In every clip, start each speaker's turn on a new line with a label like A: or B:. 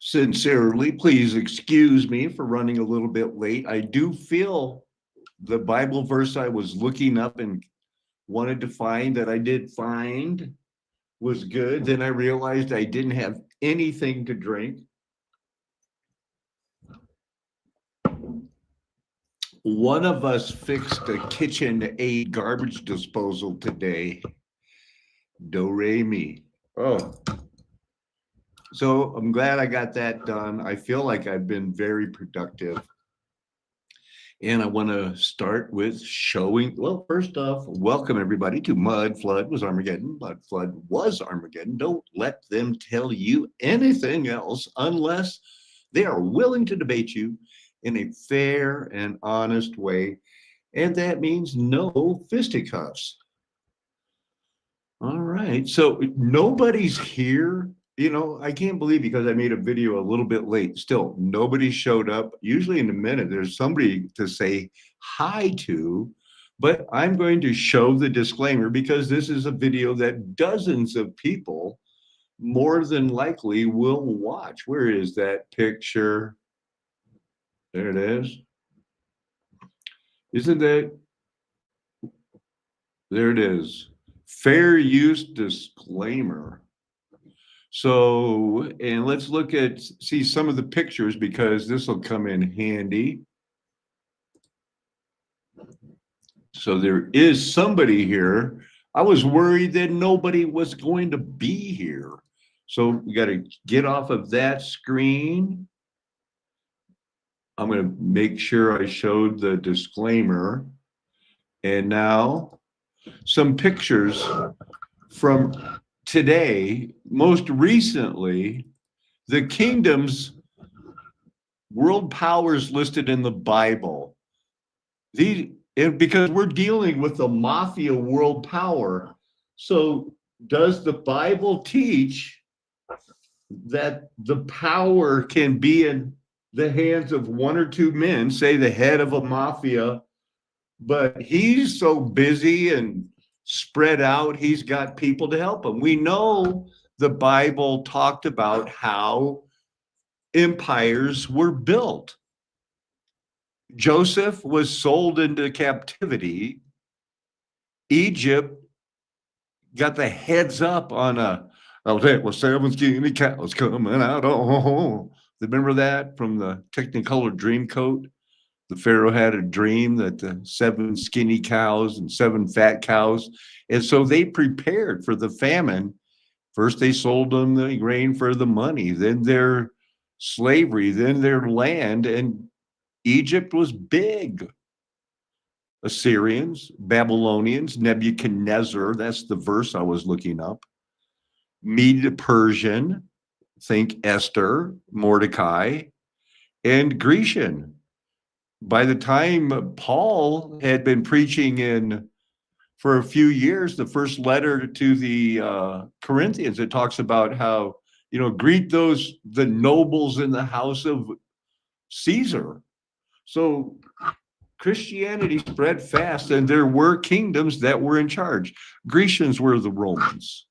A: Sincerely, please excuse me for running a little bit late. I do feel the Bible verse I was looking up and wanted to find that I did find was good. Then I realized I didn't have anything to drink. One of us fixed a kitchen aid garbage disposal today. Do re mi. Oh, so I'm glad I got that done. I feel like I've been very productive. And I want to start with showing, well, first off, welcome everybody to Mud Flood Was Armageddon. Mud Flood was Armageddon. Don't let them tell you anything else unless they are willing to debate you in a fair and honest way. And that means no fisticuffs. All right. So nobody's here. You know, I can't believe because I made a video a little bit late. Still, nobody showed up. Usually in a minute, there's somebody to say hi to, but I'm going to show the disclaimer because this is a video that dozens of people more than likely will watch. Where is that picture? There it is. Isn't that? There it is. Fair use disclaimer. So, and let's look at, see some of the pictures because this will come in handy. So there is somebody here. I was worried that nobody was going to be here. So we got to get off of that screen. I'm going to make sure I showed the disclaimer. And now some pictures from today. Most recently, the kingdoms, world powers listed in the Bible. Because we're dealing with the mafia world power. So does the Bible teach that the power can be in the hands of one or two men, say the head of a mafia, but he's so busy and spread out, he's got people to help him? We know the Bible talked about how empires were built. Joseph was sold into captivity. Egypt got the heads up on that was 7 skinny cows coming out. Oh, remember that from the Technicolor Dreamcoat? The Pharaoh had a dream that the 7 skinny cows and 7 fat cows. And so they prepared for the famine. First, they sold them the grain for the money, then their slavery, then their land. And Egypt was big. Assyrians, Babylonians, Nebuchadnezzar, that's the verse I was looking up. Mede-Persian, think Esther, Mordecai, and Grecian. By the time Paul had been preaching for a few years, the first letter to the Corinthians, it talks about how, greet the nobles in the house of Caesar. So Christianity spread fast, and there were kingdoms that were in charge. Grecians were the Romans,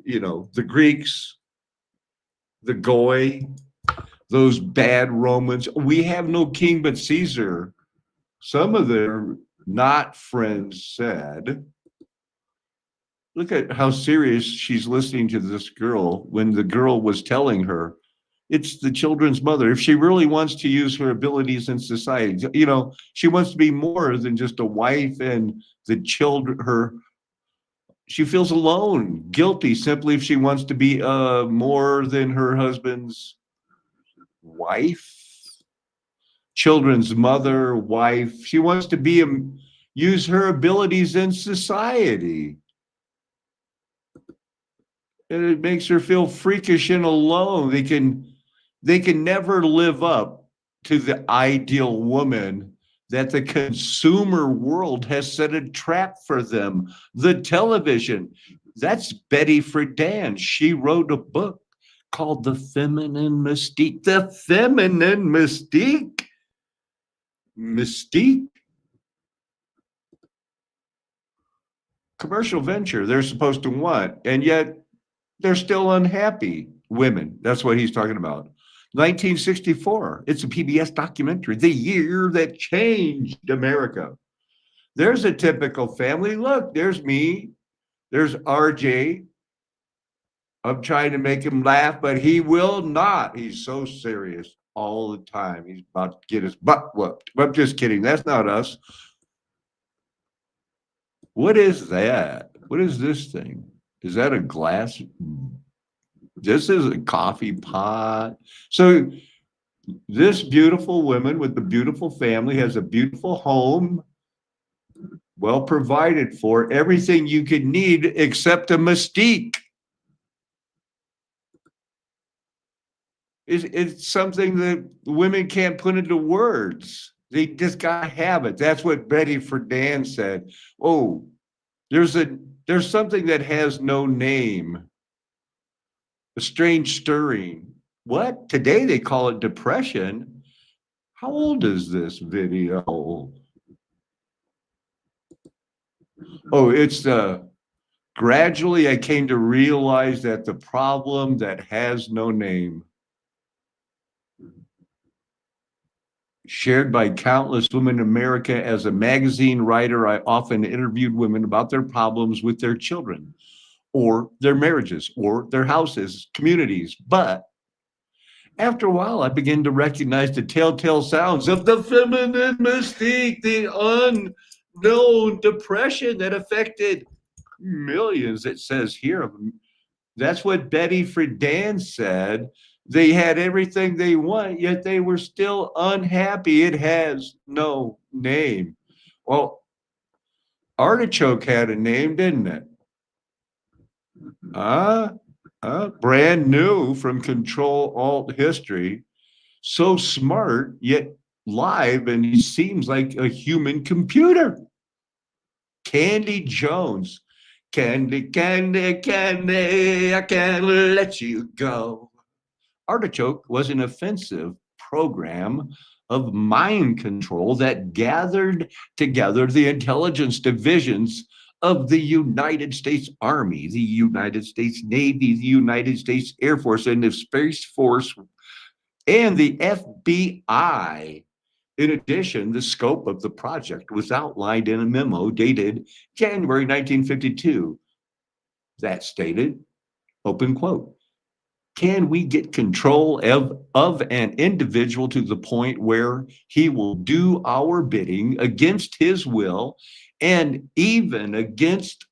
A: the Greeks, the Goy, those bad Romans. We have no king but Caesar. Some of their not friends said, look at how serious she's listening to this girl when the girl was telling her it's the children's mother. If she really wants to use her abilities in society, she wants to be more than just a wife and the children. She feels alone, guilty, simply if she wants to be more than her husband's wife, children's mother, wife. She wants to use her abilities in society. And it makes her feel freakish and alone. They can never live up to the ideal woman that the consumer world has set a trap for them. The television, that's Betty Friedan. She wrote a book called The Feminine Mystique. The Feminine Mystique. Mystique. Commercial venture they're supposed to want, and yet they're still unhappy women. That's what he's talking about. 1964. It's a PBS documentary, The Year That Changed America. There's a typical family. Look, there's me. There's RJ. I'm trying to make him laugh, but he will not. He's so serious all the time. He's about to get his butt whooped. I'm just kidding. That's not us. What is that? What is this thing? Is that a glass? This is a coffee pot. So this beautiful woman with the beautiful family has a beautiful home, well provided for, everything you could need except a mystique. It's something that women can't put into words. They just gotta have it. That's what Betty Friedan said. Oh, there's something that has no name. A strange stirring. What? Today they call it depression. How old is this video? Oh, it's gradually I came to realize that the problem that has no name. Shared by countless women in America. As a magazine writer, I often interviewed women about their problems with their children, or their marriages, or their houses, communities. But after a while, I began to recognize the telltale sounds of the feminine mystique, the unknown depression that affected millions. It says here, that's what Betty Friedan said. They had everything they want, yet they were still unhappy. It has no name. Well, artichoke had a name, didn't it? Brand new from Control Alt History. So smart, yet live, and he seems like a human computer. Candy Jones. Candy, candy, candy, I can't let you go. Artichoke was an offensive program of mind control that gathered together the intelligence divisions of the United States Army, the United States Navy, the United States Air Force, and the Space Force, and the FBI. In addition, the scope of the project was outlined in a memo dated January 1952 that stated, open quote, can we get control of an individual to the point where he will do our bidding against his will and even against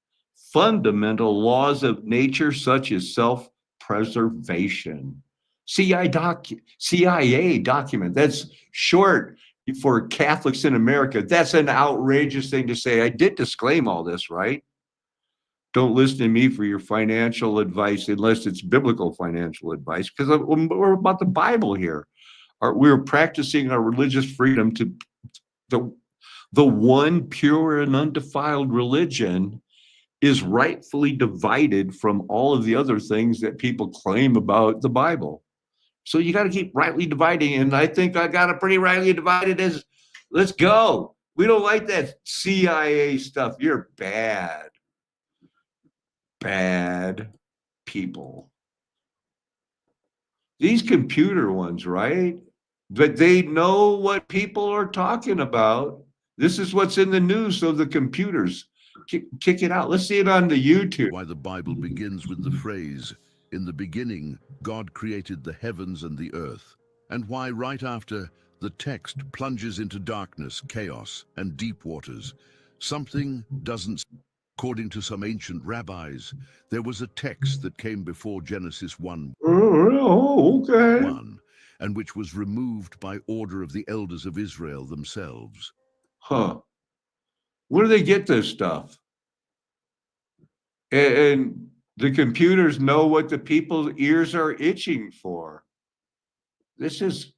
A: fundamental laws of nature, such as self-preservation? CIA document. That's short for Catholics in America. That's an outrageous thing to say. I did disclaim all this, right? Don't listen to me for your financial advice unless it's biblical financial advice, because we're about the Bible here. We're practicing our religious freedom to the one pure and undefiled religion is rightfully divided from all of the other things that people claim about the Bible. So you got to keep rightly dividing. And I think I got it pretty rightly divided as let's go. We don't like that CIA stuff. You're bad people. These computer ones, right? But they know what people are talking about. This is what's in the news, so the computers kick it out. Let's see it on the YouTube.
B: Why the Bible begins with the phrase, "In the beginning, God created the heavens and the earth," and why right after, the text plunges into darkness, chaos, and deep waters. Something doesn't. According to some ancient rabbis, there was a text that came before Genesis 1,
A: okay.
B: and which was removed by order of the elders of Israel themselves.
A: Huh. Where do they get this stuff? And the computers know what the people's ears are itching for. This is,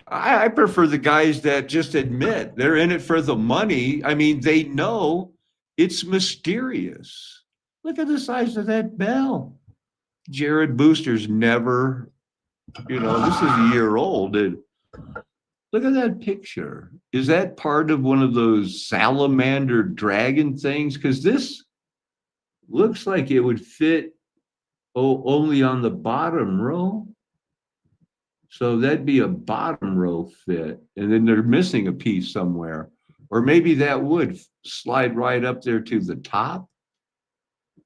A: I prefer the guys that just admit they're in it for the money. I mean, they know it's mysterious. Look at the size of that bell. Jared Booster's never, this is a year old. And look at that picture. Is that part of one of those salamander dragon things? Because this looks like it would fit only on the bottom row. So that'd be a bottom row fit, and then they're missing a piece somewhere. Or maybe that would slide right up there to the top,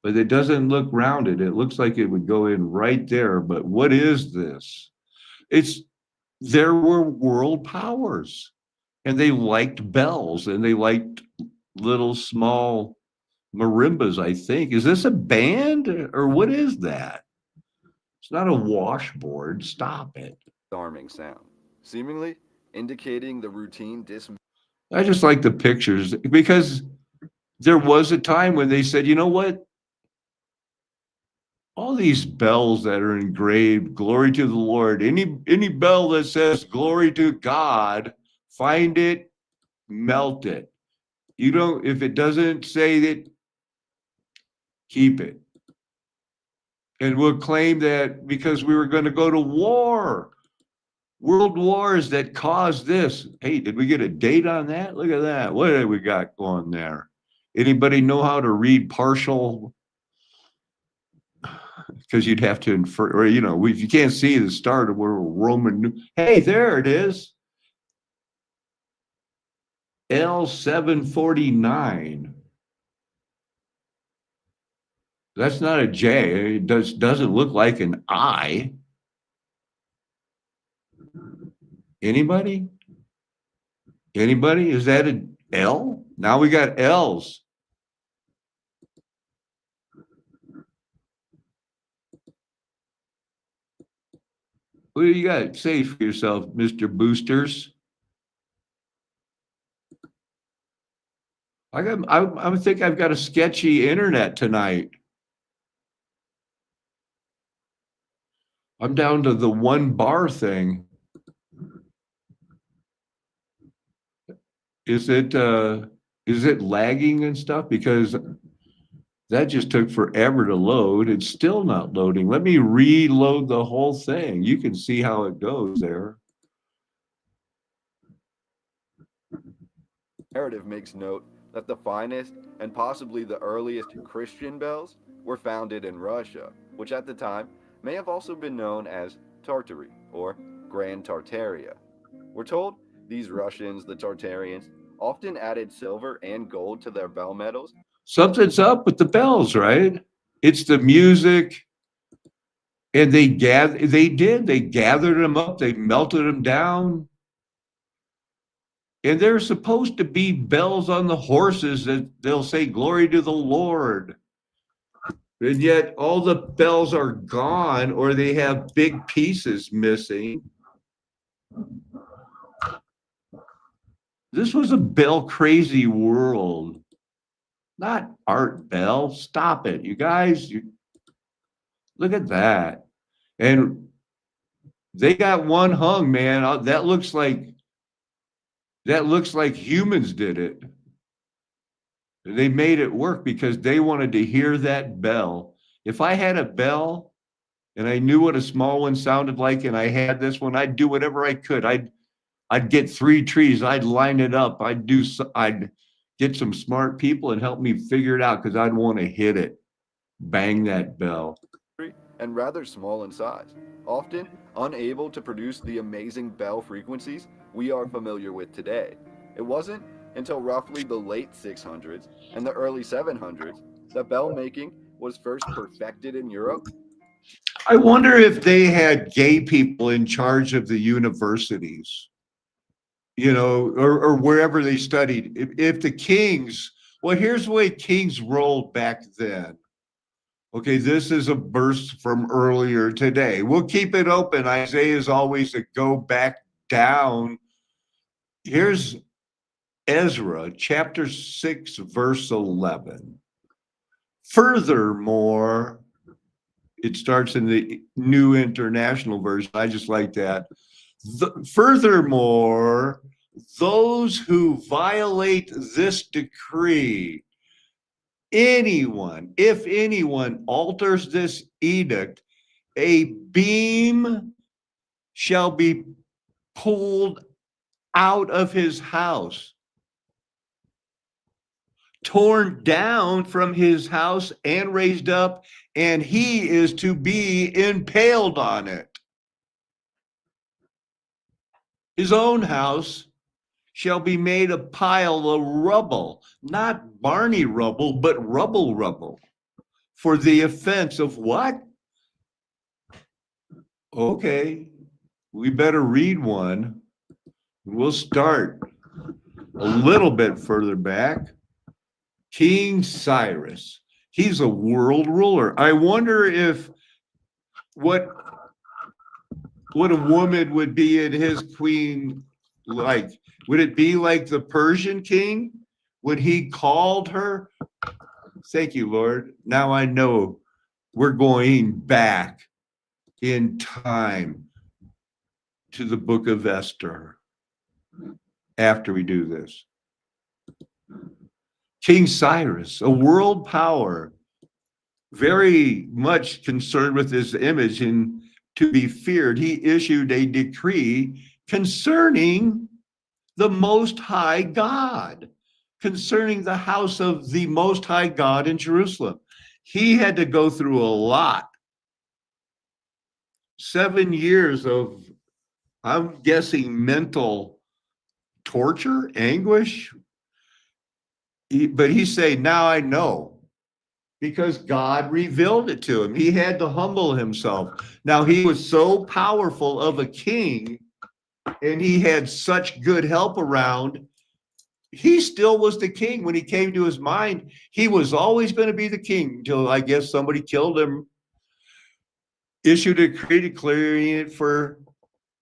A: but it doesn't look rounded. It looks like it would go in right there. But what is this? It's there were world powers, and they liked bells, and they liked little small marimbas, I think. Is this a band or what is that? It's not a washboard. Stop it.
C: disarming sound, seemingly indicating the routine dismantling.
A: I just like the pictures because there was a time when they said, you know what? All these bells that are engraved, glory to the Lord, any bell that says glory to God, find it, melt it. You don't, if it doesn't say that, keep it. And we'll claim that because we were going to go to war, world wars that caused this. Hey, did we get a date on that? Look at that. What have we got going there? Anybody know how to read partial? Because you'd have to infer, or if you can't see the start of where Roman. Hey, there it is. L749. That's not a J. It doesn't look like an I. Anybody? Anybody? Is that an L? Now we got L's. What do you got to say for yourself, Mr. Boosters? I think I've got a sketchy internet tonight. I'm down to the one bar thing. Is it lagging and stuff? Because that just took forever to load. It's still not loading. Let me reload the whole thing. You can see how it goes there.
C: Narrative makes note that the finest and possibly the earliest Christian bells were founded in Russia, which at the time may have also been known as Tartary or Grand Tartaria. We're told these Russians, the Tartarians, often added silver and gold to their bell metals.
A: Something's up with the bells, right? It's the music. And they gathered them up, they melted them down. And there's supposed to be bells on the horses that they'll say, glory to the Lord. And yet all the bells are gone or they have big pieces missing. This was a bell crazy world, not Art Bell. Stop it, you guys. Look at that. And they got one hung, man. That looks like humans did it. They made it work because they wanted to hear that bell. If I had a bell and I knew what a small one sounded like and I had this one, I'd do whatever I could. I'd get 3 trees, I'd line it up. I'd get some smart people and help me figure it out because I'd want to hit it. Bang that bell.
C: And rather small in size, often unable to produce the amazing bell frequencies we are familiar with today. It wasn't until roughly the late 600s and the early 700s that bell making was first perfected in Europe.
A: I wonder if they had gay people in charge of the universities, or wherever they studied. If the kings, well, here's the way kings rolled back then. Okay, this is a burst from earlier today. We'll keep it open. Isaiah is always to go back down. Here's Ezra chapter 6, verse 11. Furthermore, it starts in the New International Version. I just like that. Furthermore, those who violate this decree, if anyone alters this edict, a beam shall be pulled out of his house, torn down from his house and raised up, and he is to be impaled on it. His own house shall be made a pile of rubble, not Barney rubble, but rubble, for the offense of what? Okay, we better read one. We'll start a little bit further back. King Cyrus, he's a world ruler. I wonder if what a woman would be in his queen like. Would it be like the Persian king when he called her? Thank you, Lord. Now I know we're going back in time to the book of Esther after we do this. King Cyrus, a world power, very much concerned with his image and to be feared, he issued a decree concerning the Most High God, concerning the house of the Most High God in Jerusalem. He had to go through a lot. 7 years of, I'm guessing, mental torture, anguish. But he's saying, now I know, because God revealed it to him. He had to humble himself. Now, he was so powerful of a king, and he had such good help around. He still was the king when he came to his mind. He was always going to be the king until, I guess, somebody killed him, issued a decree declaring it for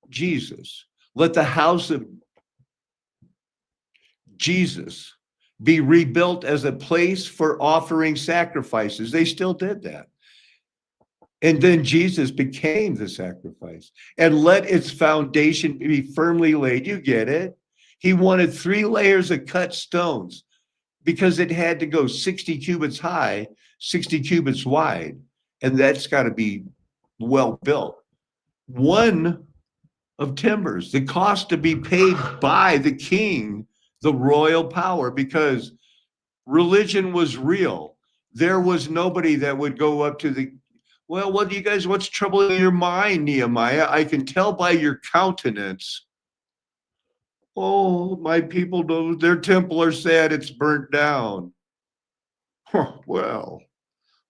A: Jesus. Let the house of Jesus be rebuilt as a place for offering sacrifices. They still did that. And then Jesus became the sacrifice, and let its foundation be firmly laid. You get it? He wanted 3 layers of cut stones because it had to go 60 cubits high, 60 cubits wide, and that's got to be well built. 1 of timbers, the cost to be paid by the king, the royal power, because religion was real. There was nobody that would go up to the, well, what do you guys, what's troubling your mind, Nehemiah? I can tell by your countenance. Oh, my people, their temple are sad, it's burnt down. Well,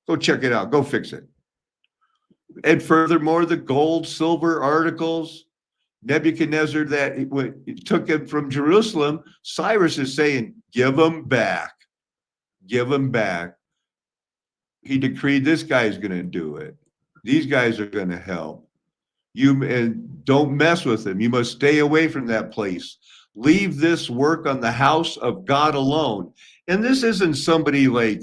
A: go check it out, go fix it. And furthermore, the gold, silver articles, Nebuchadnezzar that it took him from Jerusalem, Cyrus is saying, give them back. Give them back. He decreed this guy's going to do it. These guys are going to help. You, and don't mess with them. You must stay away from that place. Leave this work on the house of God alone. And this isn't somebody like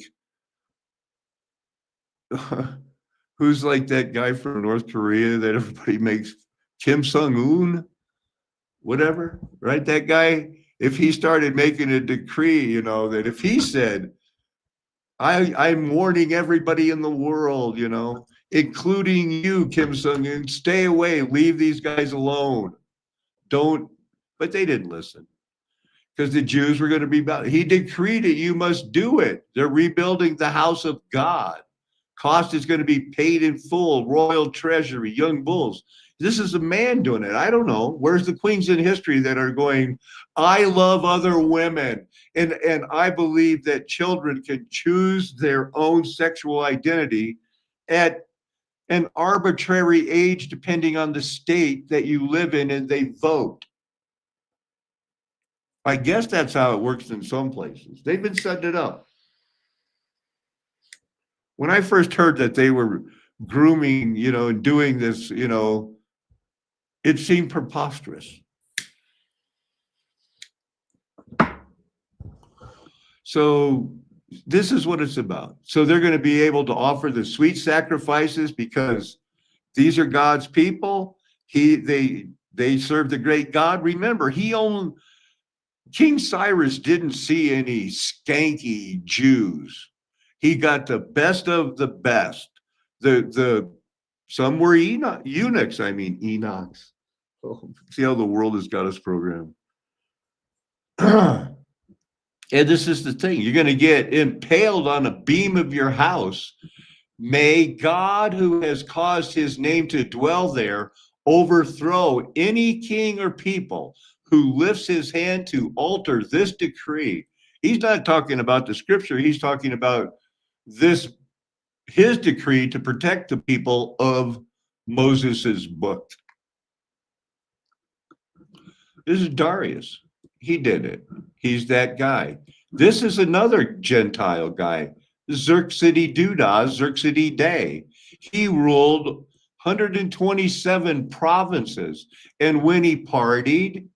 A: who's like that guy from North Korea that everybody makes, Kim Sung-un, whatever, right? That guy, if he started making a decree, you know, that if he said, I'm warning everybody in the world, you know, including you, Kim Sung-un, stay away, leave these guys alone. Don't, but they didn't listen because the Jews were going to be about, he decreed it, you must do it. They're rebuilding the house of God. Cost is going to be paid in full, royal treasury, young bulls. This is a man doing it. I don't know. Where's the queens in history that are going, I love other women. And I believe that children can choose their own sexual identity at an arbitrary age, depending on the state that you live in, and they vote. I guess that's how it works in some places. They've been setting it up. When I first heard that they were grooming, you know, and doing this, you know, it seemed preposterous. So this is what it's about. So they're going to be able to offer the sweet sacrifices because these are God's people. They serve the great God. Remember, King Cyrus didn't see any skanky Jews. He got the best of the best. Some were eunuchs. I mean, Enochs. Oh, see how the world has got us programmed. And this is the thing. You're going to get impaled on a beam of your house. May God, who has caused his name to dwell there, overthrow any king or people who lifts his hand to alter this decree. He's not talking about the scripture. He's talking about this, his decree to protect the people of Moses's book. This is Darius. He did it. He's that guy. This is another Gentile guy, Xerxes Day. He ruled 127 provinces. And when he partied,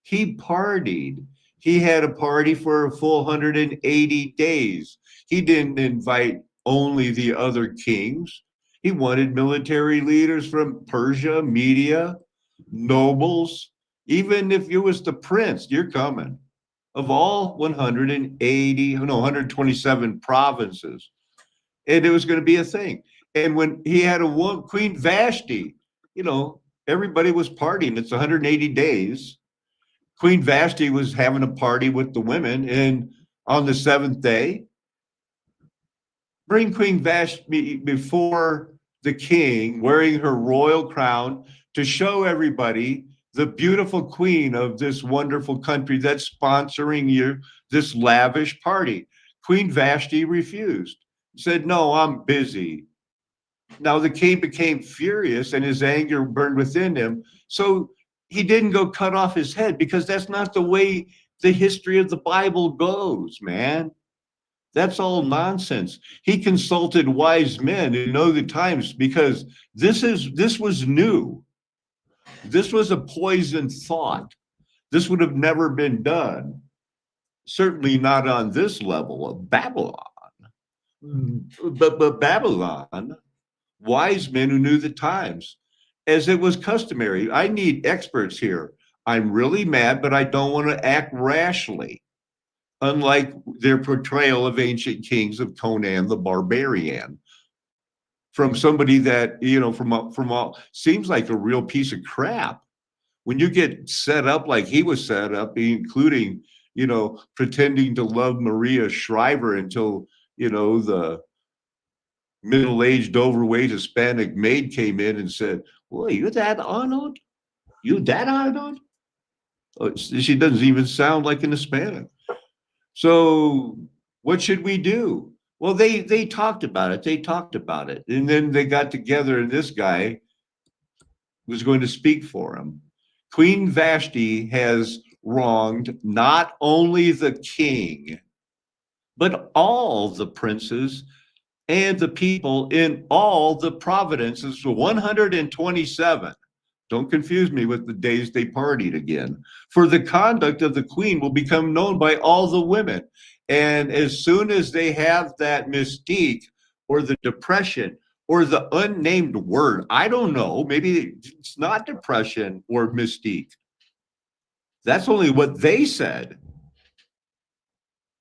A: he partied. He had a party for a full 180 days. He didn't invite only the other kings. He wanted military leaders from Persia, Media, nobles. Even if it was the prince, you're coming. Of all 127 provinces. And it was going to be a thing. And when he had Queen Vashti, everybody was partying. It's 180 days. Queen Vashti was having a party with the women. And on the seventh day, bring Queen Vashti before the king, wearing her royal crown, to show everybody the beautiful queen of this wonderful country that's sponsoring this lavish party. Queen Vashti refused, said, no, I'm busy. Now the king became furious and his anger burned within him. So he didn't go cut off his head, because that's not the way the history of the Bible goes, man. That's all nonsense. He consulted wise men who know the times, because this was new. This was a poisoned thought. This would have never been done. Certainly not on this level of Babylon. But Babylon, wise men who knew the times, as it was customary. I need experts here. I'm really mad, but I don't want to act rashly. Unlike their portrayal of ancient kings of Conan the Barbarian, from somebody that, from all, seems like a real piece of crap. When you get set up like he was set up, including, pretending to love Maria Shriver until, the middle-aged, overweight Hispanic maid came in and said, well, you that Arnold? You that Arnold? Oh, she doesn't even sound like an Hispanic. So what should we do? Well, they talked about it. They talked about it. And then they got together, and this guy was going to speak for him. Queen Vashti has wronged not only the king, but all the princes and the people in all the provinces, 127. Don't confuse me with the days they partied again. For the conduct of the queen will become known by all the women. And as soon as they have that mystique or the depression or the unnamed word, I don't know, maybe it's not depression or mystique. That's only what they said.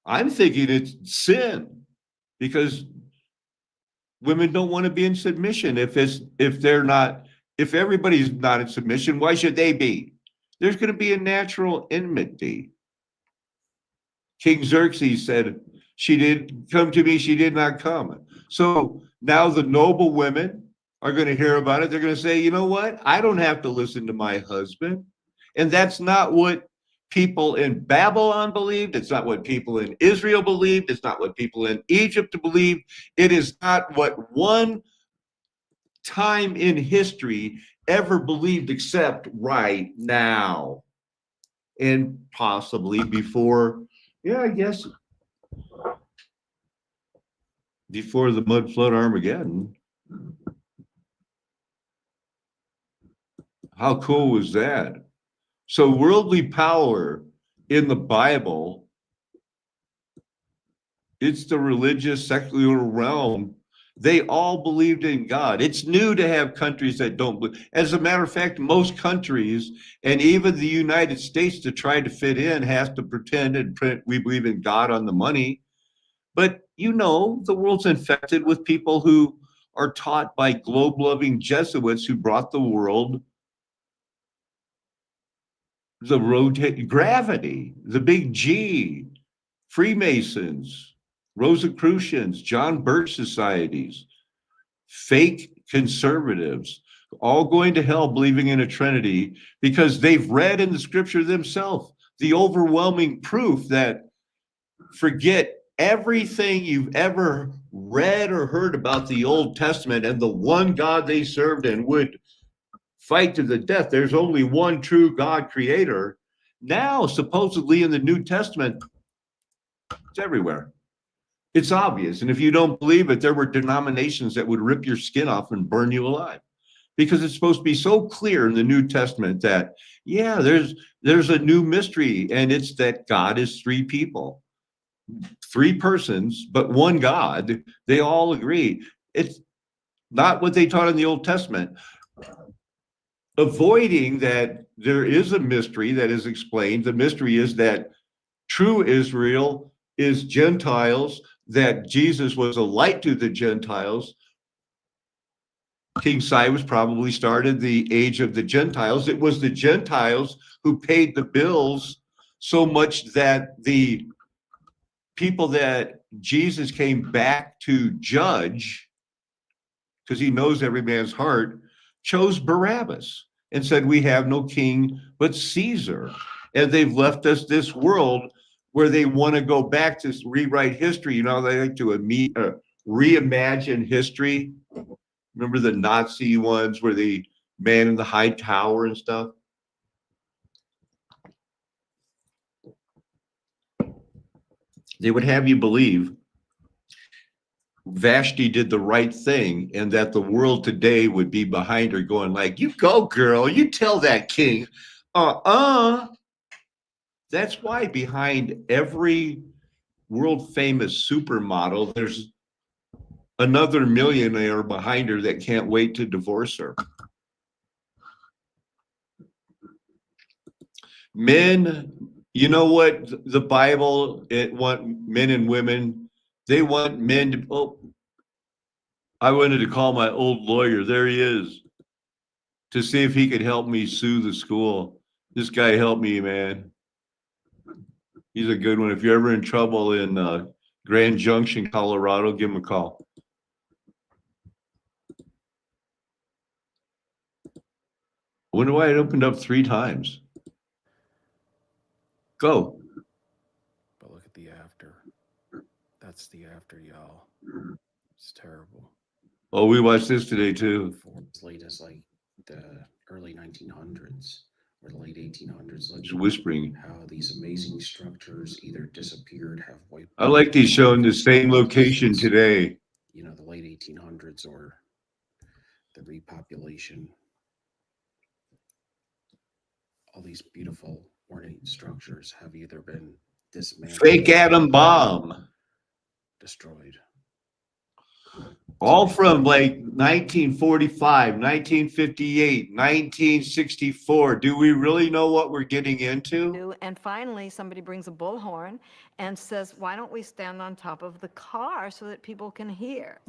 A: I'm thinking it's sin, because women don't want to be in submission. If everybody's not in submission, why should they be? There's going to be a natural enmity. King Xerxes said, she did come to me, she did not come. So now the noble women are going to hear about it. They're going to say, you know what? I don't have to listen to my husband. And that's not what people in Babylon believed. It's not what people in Israel believed. It's not what people in Egypt believed. It is not what one time in history ever believed, except right now. And possibly before, I guess, before the mud flood Armageddon. How cool was that? So worldly power in the Bible, it's the religious, secular realm. They all believed in God. It's new to have countries that don't believe. As a matter of fact, most countries, and even the United States, to try to fit in, has to pretend and print, we believe in God on the money. But the world's infected with people who are taught by globe-loving Jesuits who brought the world the gravity, the big G, Freemasons, Rosicrucians, John Birch societies, fake conservatives, all going to hell believing in a Trinity because they've read in the scripture themselves the overwhelming proof that forget everything you've ever read or heard about the Old Testament and the one God they served and would fight to the death. There's only one true God creator. Now, supposedly in the New Testament, it's everywhere. It's obvious. And if you don't believe it, there were denominations that would rip your skin off and burn you alive because it's supposed to be so clear in the New Testament that, yeah, there's a new mystery, and it's that God is three people, three persons, but one God. They all agree. It's not what they taught in the Old Testament. Avoiding that there is a mystery that is explained. The mystery is that true Israel is Gentiles, that Jesus was a light to the Gentiles. King Cyrus probably started the age of the Gentiles. It was the Gentiles who paid the bills so much that the people that Jesus came back to judge, because he knows every man's heart, chose Barabbas and said, we have no king but Caesar. And they've left us this world where they want to go back to rewrite history. You know, they like to reimagine history. Remember the Nazi ones where the man in the high tower and stuff? They would have you believe Vashti did the right thing and that the world today would be behind her going like, you go, girl, you tell that king. That's why behind every world famous supermodel, there's another millionaire behind her that can't wait to divorce her. Men, you know what? The Bible, it want men and women, they want men to, oh, I wanted to call my old lawyer. There he is, to see if he could help me sue the school. This guy helped me, man. He's a good one. If you're ever in trouble in Grand Junction, Colorado, give him a call. I wonder why it opened up 3 times. Go.
D: But look at the after. That's the after, y'all. It's terrible.
A: Oh, we watched this today too.
D: For as late as like the early 1900s or the late 1800s. Look
A: Just whispering.
D: how these amazing structures either disappeared, have wiped.
A: I like these showing the same location today.
D: You know, the late 1800s or the repopulation. All these beautiful ornate structures have either been dismantled,
A: Fake atom bomb.
D: destroyed.
A: All from like 1945, 1958, 1964. Do we really know what we're getting into?
E: And finally, somebody brings a bullhorn and says, why don't we stand on top of the car so that people can hear?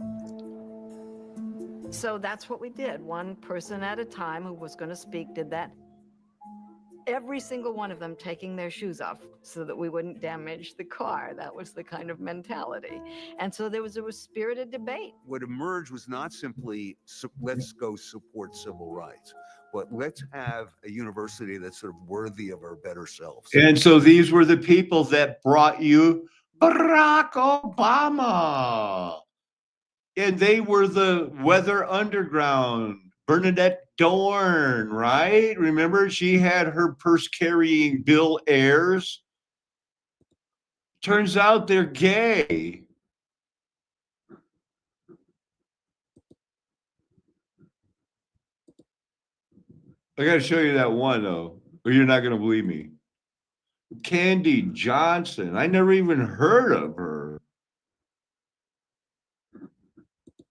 E: So that's what we did. One person at a time who was going to speak did that. Every single one of them taking their shoes off so that we wouldn't damage the car. That was the kind of mentality. And so there was a spirited debate.
F: What emerged was not simply, let's go support civil rights, but let's have a university that's sort of worthy of our better selves.
A: And so these were the people that brought you Barack Obama. And they were the Weather Underground. Bernadette Dorn, right? Remember, she had her purse-carrying Bill Ayers. Turns out they're gay. I got to show you that one, though, or you're not going to believe me. Candy Johnson. I never even heard of her.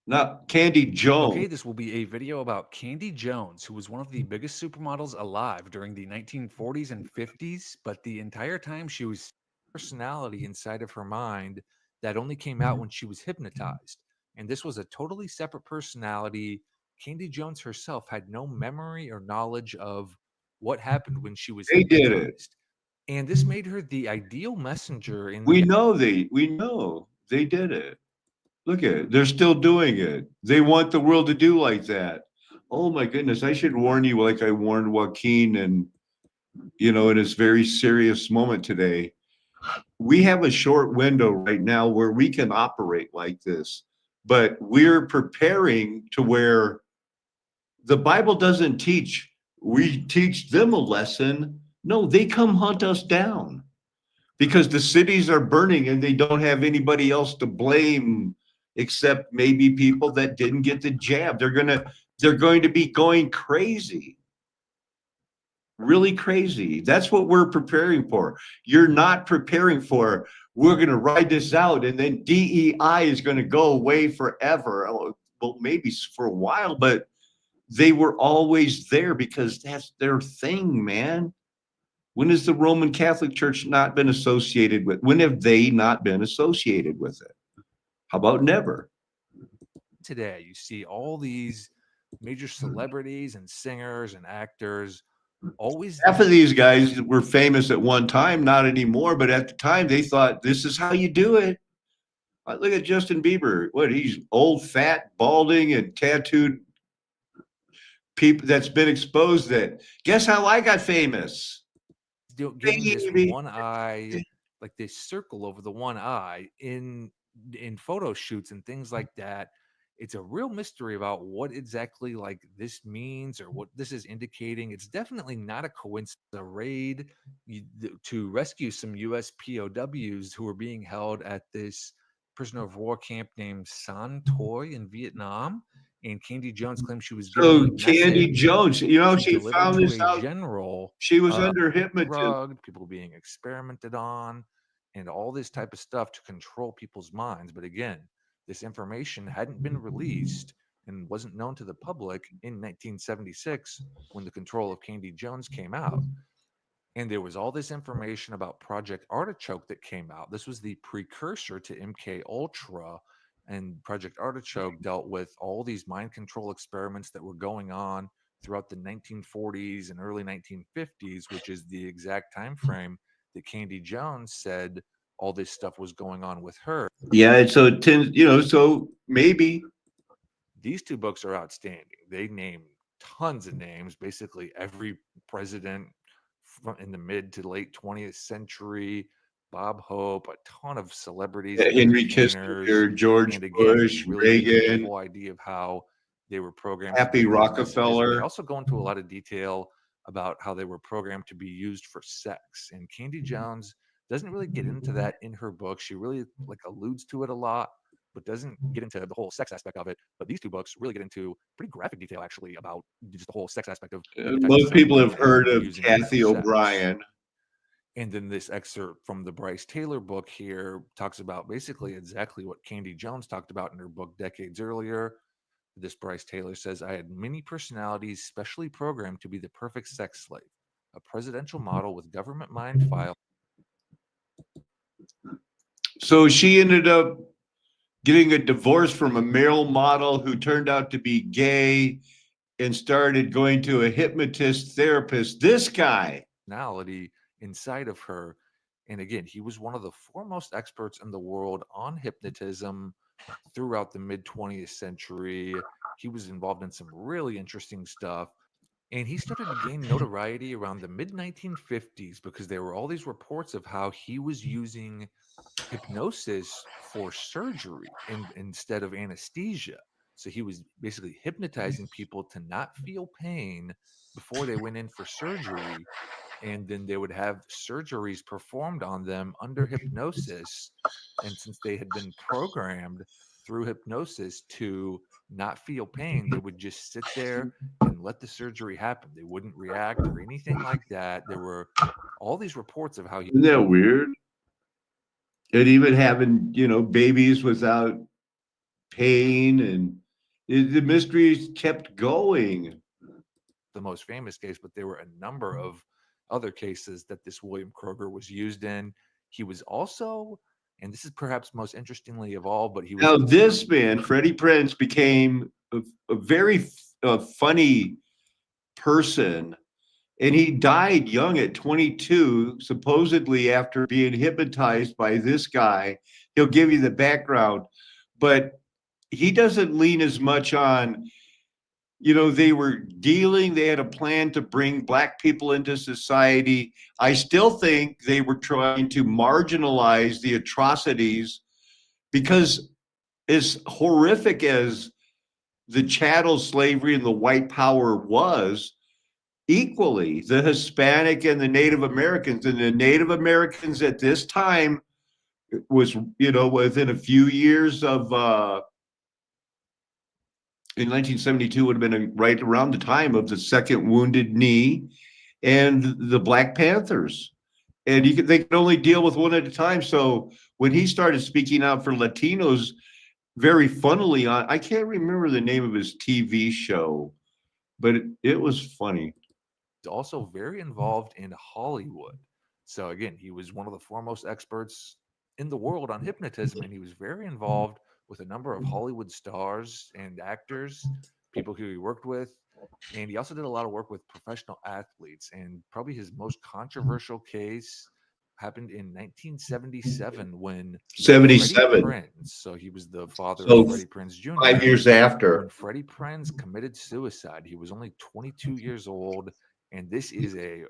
A: Not Candy Jones.
G: Okay, this will be a video about Candy Jones, who was one of the biggest supermodels alive during the 1940s and 50s, but the entire time she was a personality inside of her mind that only came out when she was hypnotized. And this was a totally separate personality. Candy Jones herself had no memory or knowledge of what happened when she was
A: They did it.
G: hypnotized. And this made her the ideal messenger in
A: We know they did it. Look at it. They're still doing it. They want the world to do like that. Oh my goodness, I should warn you like I warned Joaquin and, you know, in his very serious moment today. We have a short window right now where we can operate like this, but we're preparing to where the Bible doesn't teach, we teach them a lesson. No, they come hunt us down because the cities are burning and they don't have anybody else to blame except maybe people that didn't get the jab. They're going to be going crazy. Really crazy. That's what we're preparing for. You're not preparing for, we're going to ride this out and then DEI is going to go away forever. Oh, well, maybe for a while, but they were always there because that's their thing, man. When has the Roman Catholic Church not been associated with? When have they not been associated with it? How about never?
G: Today, you see all these major celebrities and singers and actors always
A: Half of these guys were famous at one time, not anymore, but at the time they thought this is how you do it. Look at Justin Bieber. What, he's old, fat, balding, and tattooed people that's been exposed that. Guess how I got famous?
G: getting this
A: Baby.
G: one eye, like this circle over the one eye in photo shoots and things like that. It's a real mystery about what exactly like this means or what this is indicating. It's definitely not a coincidence. A raid to rescue some U.S. POWs who were being held at this prisoner of war camp named San Toi in Vietnam. And Candy Jones claimed she was
A: So
G: giving a
A: Candy
G: message
A: Jones, you know,
G: to
A: she
G: deliver
A: found
G: to
A: this
G: a
A: out.
G: general,
A: She was under hypnotism.
G: drugged, people being experimented on, and all this type of stuff to control people's minds. But again, this information hadn't been released and wasn't known to the public in 1976 when the control of Candy Jones came out. And there was all this information about Project Artichoke that came out. This was the precursor to MK Ultra, and Project Artichoke dealt with all these mind control experiments that were going on throughout the 1940s and early 1950s, which is the exact time frame that Candy Jones said all this stuff was going on with her.
A: Yeah, so it tends, you know, so maybe.
G: These two books are outstanding. They name tons of names, basically every president in the mid to late 20th century, Bob Hope, a ton of celebrities,
A: Henry
G: entertainers,
A: Kissinger, George
G: and again,
A: Bush,
G: really gives you the
A: Reagan,
G: whole idea of how they were programmed
A: Happy
G: to deliver messages. But they
A: Rockefeller.
G: also go into a lot of detail about how they were programmed to be used for sex. And Candy Jones doesn't really get into that in her book. She really like alludes to it a lot, but doesn't get into the whole sex aspect of it. But these two books really get into pretty graphic detail, actually, about just the whole sex aspect of
A: Most people have heard of
G: using it for
A: Kathy
G: sex.
A: O'Brien.
G: And then this excerpt from the Bryce Taylor book here talks about basically exactly what Candy Jones talked about in her book decades earlier. This Bryce Taylor says, I had many personalities specially programmed to be the perfect sex slave, a presidential model with government mind file.
A: So she ended up getting a divorce from a male model who turned out to be gay and started going to a hypnotist therapist. This guy.
G: Personality inside of her. And again, he was one of the foremost experts in the world on hypnotism throughout the mid 20th century. He was involved in some really interesting stuff. And he started to gain notoriety around the mid 1950s because there were all these reports of how he was using hypnosis for surgery instead of anesthesia. So he was basically hypnotizing people to not feel pain before they went in for surgery. And then they would have surgeries performed on them under hypnosis. And since they had been programmed through hypnosis to not feel pain, they would just sit there and let the surgery happen. They wouldn't react or anything like that. There were all these reports of how he.
A: Isn't that weird? And even having, you know, babies without pain, and the mysteries kept going.
G: The most famous case, but there were a number of other cases that this William Kroger was used in. He was also, and this is perhaps most interestingly of all, but he was.
A: Now this man, Freddie Prinze, became a very funny person, and he died young at 22, supposedly after being hypnotized by this guy. He'll give you the background, but he doesn't lean as much on they were they had a plan to bring Black people into society. I still think they were trying to marginalize the atrocities, because as horrific as the chattel slavery and the white power was, equally the Hispanic and the Native Americans, and the Native Americans at this time was, within a few years of, in 1972 would have been right around the time of the Second Wounded Knee and the Black Panthers. And they could only deal with one at a time. So when he started speaking out for Latinos, very funnily I can't remember the name of his TV show, but it was funny.
G: He's also very involved in Hollywood. So again, he was one of the foremost experts in the world on hypnotism, and he was very involved with a number of Hollywood stars and actors, people who he worked with. And he also did a lot of work with professional athletes. And probably his most controversial case happened in 1977 when Freddie
A: 77.
G: Prinze, so he was the father
A: So
G: of Freddie Prinze Jr.
A: 5 years after.
G: When Freddie Prinze committed suicide, he was only 22 years old. And this is a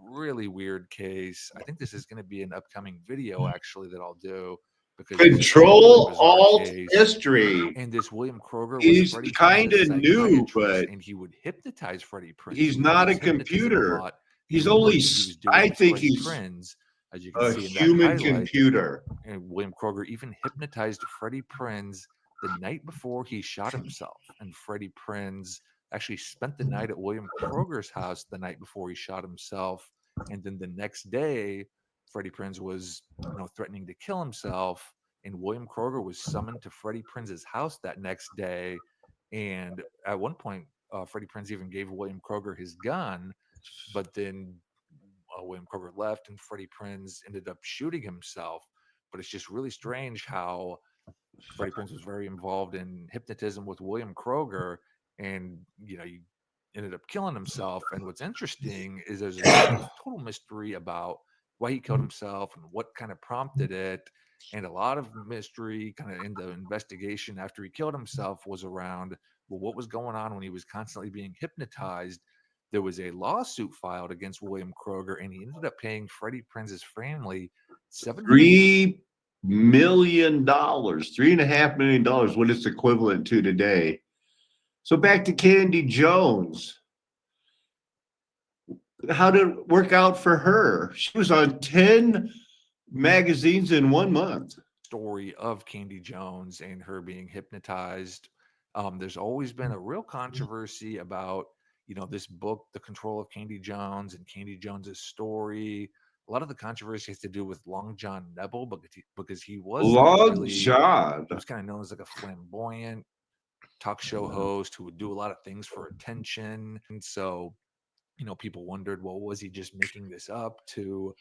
G: really weird case. I think this is going to be an upcoming video, actually, that I'll do, because this is a really
A: Control
G: bizarre
A: Alt
G: case.
A: History.
G: And this William Kroger was
A: He's
G: Freddie
A: kind
G: Prinze's
A: of new,
G: psychiatrist,
A: but
G: and he would hypnotize Freddie Prinze.
A: he's
G: He would
A: not a
G: use hypnotism
A: computer.
G: lot
A: He's
G: in the work
A: only,
G: that he was doing
A: I
G: with
A: think
G: Freddie
A: he's
G: Prinze, as you can
A: a
G: see in that
A: human
G: highlight.
A: computer.
G: And William Kroger even hypnotized Freddie Prinze the night before he shot himself. And Freddie Prinze actually spent the night at William Kroger's house the night before he shot himself. And then the next day, Freddie Prinze was, threatening to kill himself. And William Kroger was summoned to Freddie Prinze's house that next day. And at one point, Freddie Prinze even gave William Kroger his gun, but then William Kroger left, and Freddie Prinze ended up shooting himself. But it's just really strange how Freddie Prinze was very involved in hypnotism with William Kroger, and he ended up killing himself. And what's interesting is there's a total mystery about why he killed himself and what kind of prompted it. And a lot of mystery kind of in the investigation after he killed himself was around, well, what was going on when he was constantly being hypnotized. There was a lawsuit filed against William Kroger, and he ended up paying Freddie Prinze's family
A: $3 million, $3.5 million, what it's equivalent to today. So back to Candy Jones. How did it work out for her? She was on 10 magazines in 1 month.
G: Story of Candy Jones and her being hypnotized. There's always been a real controversy about, this book, The Control of Candy Jones, and Candy Jones's story. A lot of the controversy has to do with Long John Nebel, because he was
A: Long John.
G: He was kind of known as like a flamboyant talk show host who would do a lot of things for attention. And so, people wondered, well, was he just making this up to,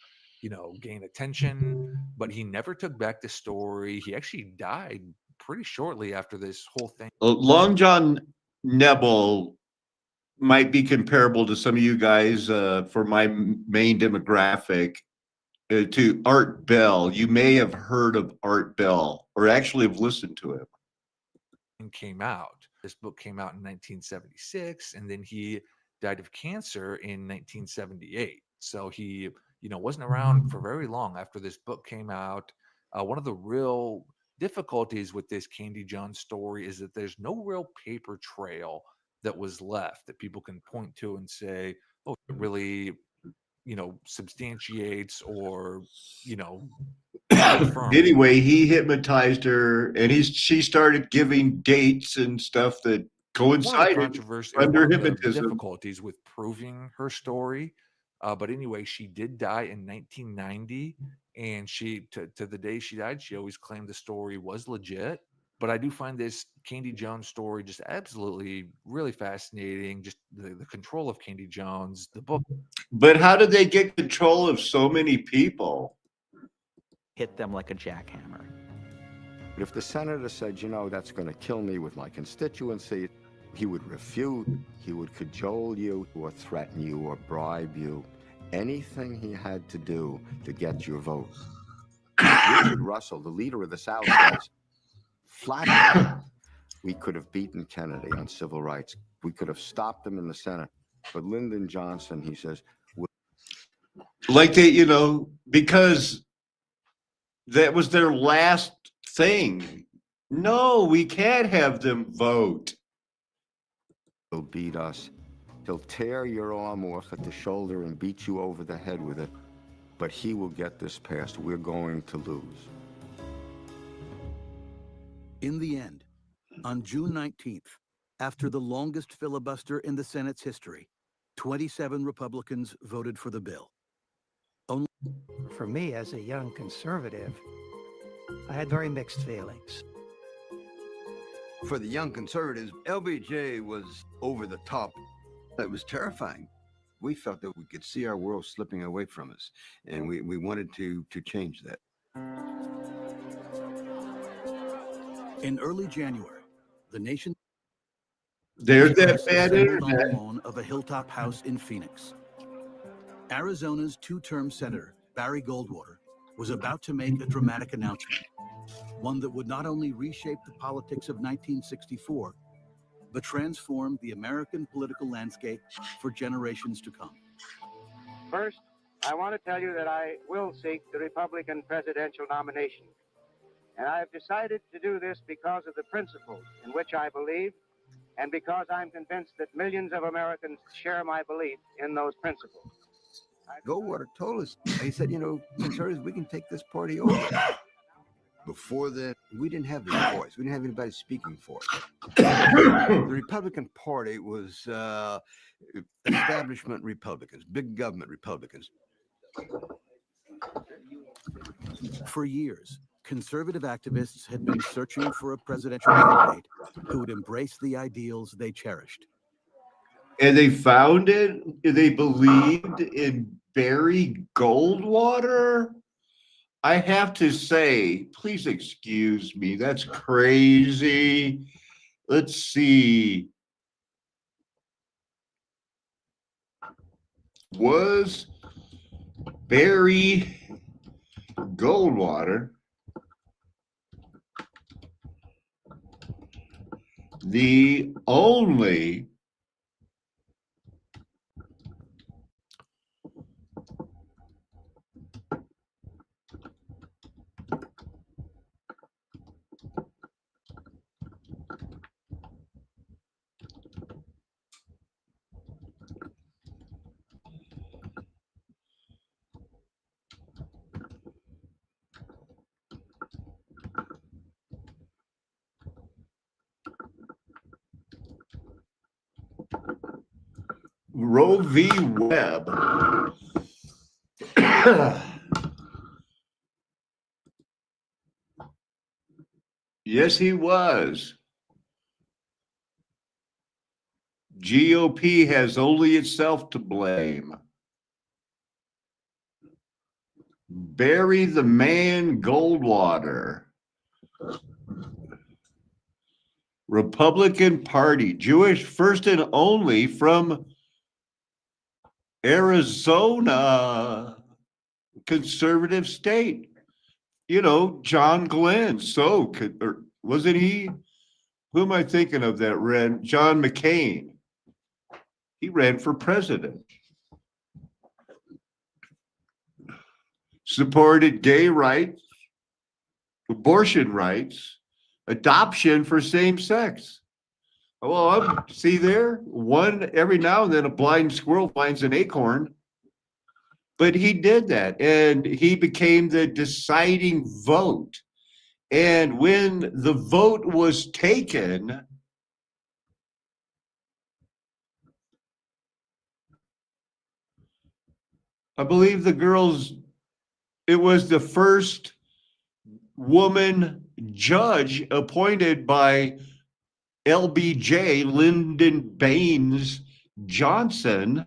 G: gain attention? But he never took back the story. He actually died pretty shortly after this whole thing.
A: Long John Nebel might be comparable to some of you guys, for my main demographic, to Art Bell. You may have heard of Art Bell, or actually have listened to him.
G: Came out. This book came out in 1976, and then he died of cancer in 1978. So he, wasn't around for very long after this book came out. One of the real difficulties with this Candy Jones story is that there's no real paper trail that was left that people can point to and say, oh, it really, substantiates or,
A: Anyway, he hypnotized her, and she started giving dates and stuff that coincided under hypnotism.
G: Difficulties with proving her story. But anyway, she did die in 1990, and she, to the day she died, she always claimed the story was legit. But I do find this Candy Jones story just absolutely really fascinating. Just the control of Candy Jones, the book.
A: But how did they get control of so many people?
H: Hit them like a jackhammer.
I: But if the senator said, that's going to kill me with my constituency, he would refute, he would cajole you, or threaten you, or bribe you. Anything he had to do to get your vote. Richard Russell, the leader of the South, says, flat out, we could have beaten Kennedy on civil rights. We could have stopped them in the Senate. But Lyndon Johnson, he says,
A: Like they, you know, because that was their last thing. No, we can't have them vote.
I: he'll beat us. He'll tear your arm off at the shoulder and beat you over the head with it. But he will get this passed. We're going to lose.
J: In the end, on June 19th, after the longest filibuster in the Senate's history, 27 Republicans voted for the bill.
K: For me, as a young conservative, I had very mixed feelings.
L: For the young conservatives, LBJ was over the top. It was terrifying. We felt that we could see our world slipping away from us, and we wanted to change that.
J: In early January, the nation
A: There's that bad
J: assembled on the
A: internet.
J: lawn of a hilltop house in Phoenix. Arizona's two-term senator, Barry Goldwater, was about to make a dramatic announcement, one that would not only reshape the politics of 1964, but transform the American political landscape for generations to come.
M: First, I want to tell you that I will seek the Republican presidential nomination. And I have decided to do this because of the principles in which I believe, and because I'm convinced that millions of Americans share my belief in those principles.
L: Goldwater told us, he said, you know, conservatives, we can take this party over. Before that, we didn't have the voice. We didn't have anybody speaking for us. The Republican Party was establishment Republicans, big government Republicans.
J: For years, conservative activists had been searching for a presidential candidate who would embrace the ideals they cherished.
A: And they found it. They believed in Barry Goldwater. I have to say, please excuse me, that's crazy. Let's see. Was Barry Goldwater the only Roe v. Webb. Yes, he was. GOP has only itself to blame. Barry the Man Goldwater. Republican Party, Jewish first and only from Arizona, conservative state. You know, John Glenn. So, or wasn't he? Who am I thinking of that ran? John McCain. He ran for president. Supported gay rights, abortion rights, adoption for same sex. Well, see there, one every now and then a blind squirrel finds an acorn. But he did that, and he became the deciding vote. And when the vote was taken, I believe it was the first woman judge appointed by LBJ, Lyndon Baines Johnson,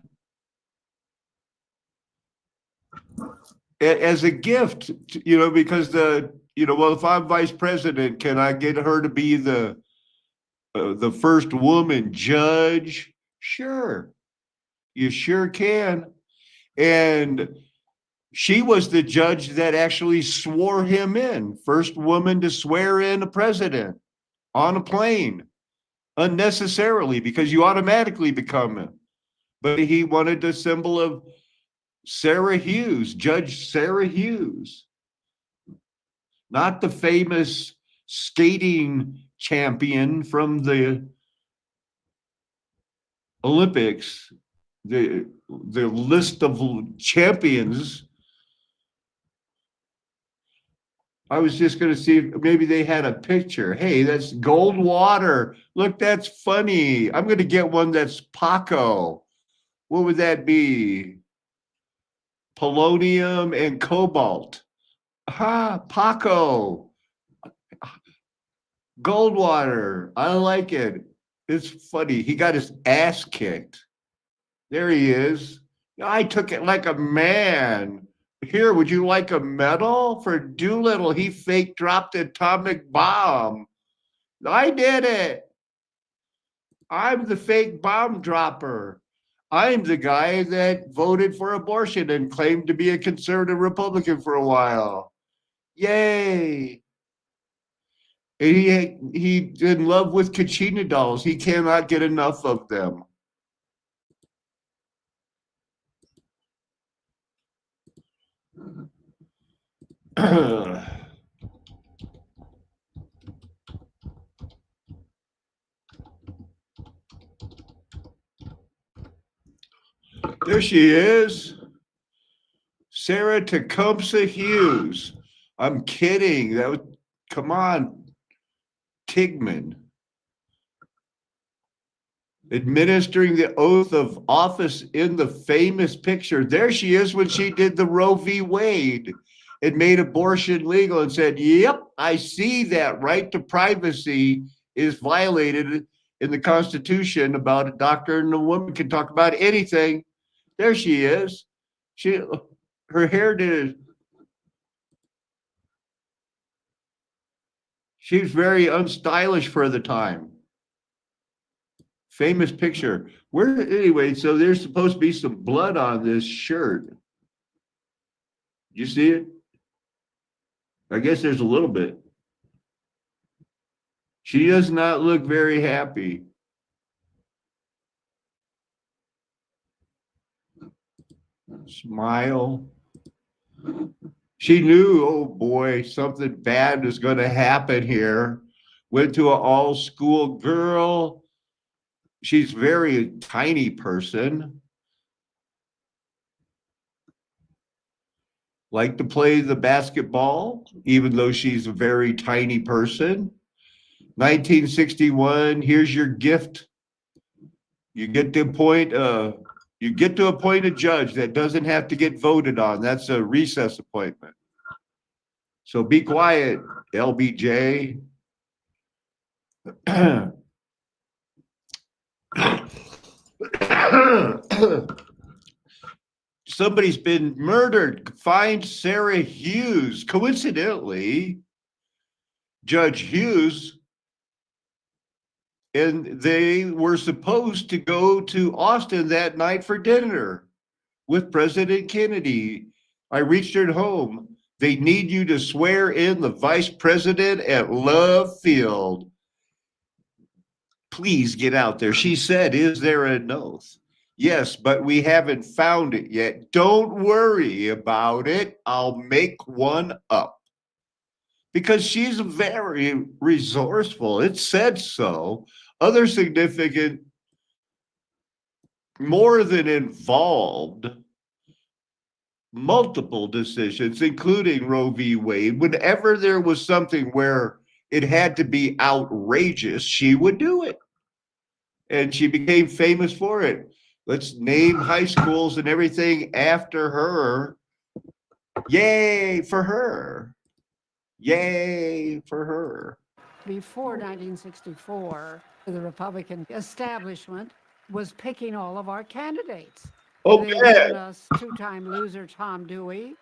A: as a gift, you know, because well, if I'm vice president, can I get her to be the first woman judge? Sure, you sure can. And she was the judge that actually swore him in, first woman to swear in a president on a plane. unnecessarily because you automatically become it. But he wanted the symbol of Sarah Hughes, Judge Sarah Hughes, not the famous skating champion from the Olympics, the list of champions. I was just going to see if maybe they had a picture. Hey, that's Goldwater. Look, that's funny. I'm going to get one that's Paco. What would that be? Polonium and cobalt. Paco. Goldwater. I like it. It's funny. He got his ass kicked. There he is. I took it like a man. Here, would you like a medal? For Doolittle, he fake dropped the atomic bomb. I did it. I'm the fake bomb dropper. I'm the guy that voted for abortion and claimed to be a conservative Republican for a while. Yay. And he in love with Kachina dolls. He cannot get enough of them. There she is. Sarah Tecumseh Hughes. I'm kidding. That was, come on, Tigman. Administering the oath of office in the famous picture. There she is when she did the Roe v. Wade. It made abortion legal and said, yep, I see that right to privacy is violated in the Constitution about a doctor and a woman can talk about anything. There she is. Her hair did. She was very unstylish for the time. Famous picture. Where anyway? So there's supposed to be some blood on this shirt. You see it? I guess there's a little bit. She does not look very happy. Smile. She knew, oh boy, something bad is going to happen here. Went to an all-school girl. She's a very tiny person. Like to play the basketball, even though she's a very tiny person. 1961, here's your gift. You get to appoint a judge that doesn't have to get voted on. That's a recess appointment. So be quiet, LBJ. Somebody's been murdered. Find Sarah Hughes. Coincidentally, Judge Hughes, and they were supposed to go to Austin that night for dinner with President Kennedy. I reached her home. They need you to swear in the vice president at Love Field. Please get out there. She said, is there an oath? Yes, but we haven't found it yet. Don't worry about it. I'll make one up. Because she's very resourceful. It said so. Other significant, more than involved, multiple decisions, including Roe v. Wade. Whenever there was something where it had to be outrageous, she would do it. And she became famous for it. Let's name high schools and everything after her. Yay for her. Yay for her.
N: Before 1964, the Republican establishment was picking all of our candidates.
A: Okay.
N: They had given us two-time loser Tom Dewey.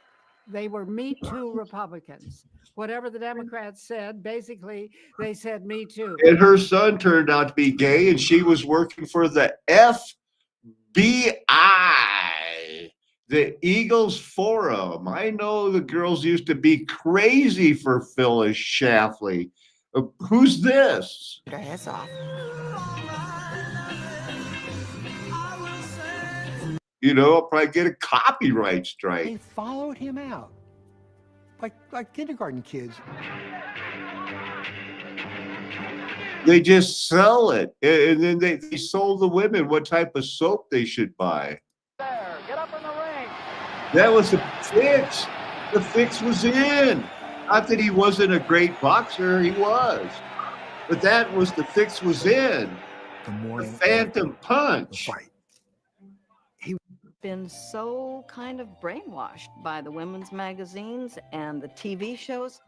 N: They were Me Too Republicans. Whatever the Democrats said, basically, they said Me Too.
A: And her son turned out to be gay, and she was working for the FBI, the Eagles Forum. I know the girls used to be crazy for Phyllis Schlafly. Who's this?
O: Their heads off.
A: You know, I'll probably get a copyright strike.
P: They followed him out, like kindergarten kids.
A: They just sell it, and then they sold the women what type of soap they should buy.
M: There, get up in the ring.
A: That was the fix. The fix was in. Not that he wasn't a great boxer, he was. But that was the fix was in. The Phantom Punch.
E: Been so kind of brainwashed by the women's magazines and the TV shows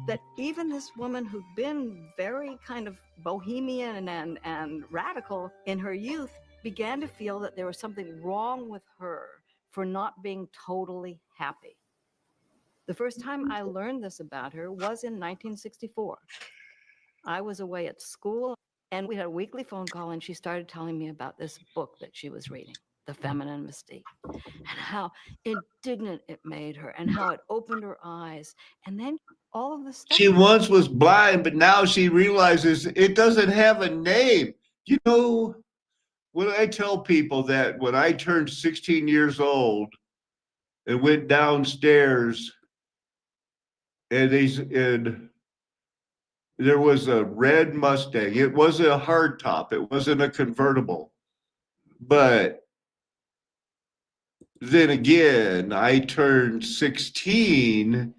E: that even this woman who'd been very kind of bohemian and radical in her youth began to feel that there was something wrong with her for not being totally happy. The first time I learned this about her was in 1964. I was away at school and we had a weekly phone call, and she started telling me about this book that she was reading, The Feminine Mystique, and how indignant it made her and how it opened her eyes. And then all of the stuff.
A: She once was blind, but now she realizes it doesn't have a name. You know, when I tell people that when I turned 16 years old and went downstairs and there was a red Mustang. It wasn't a hardtop. It wasn't a convertible. But then again, I turned 16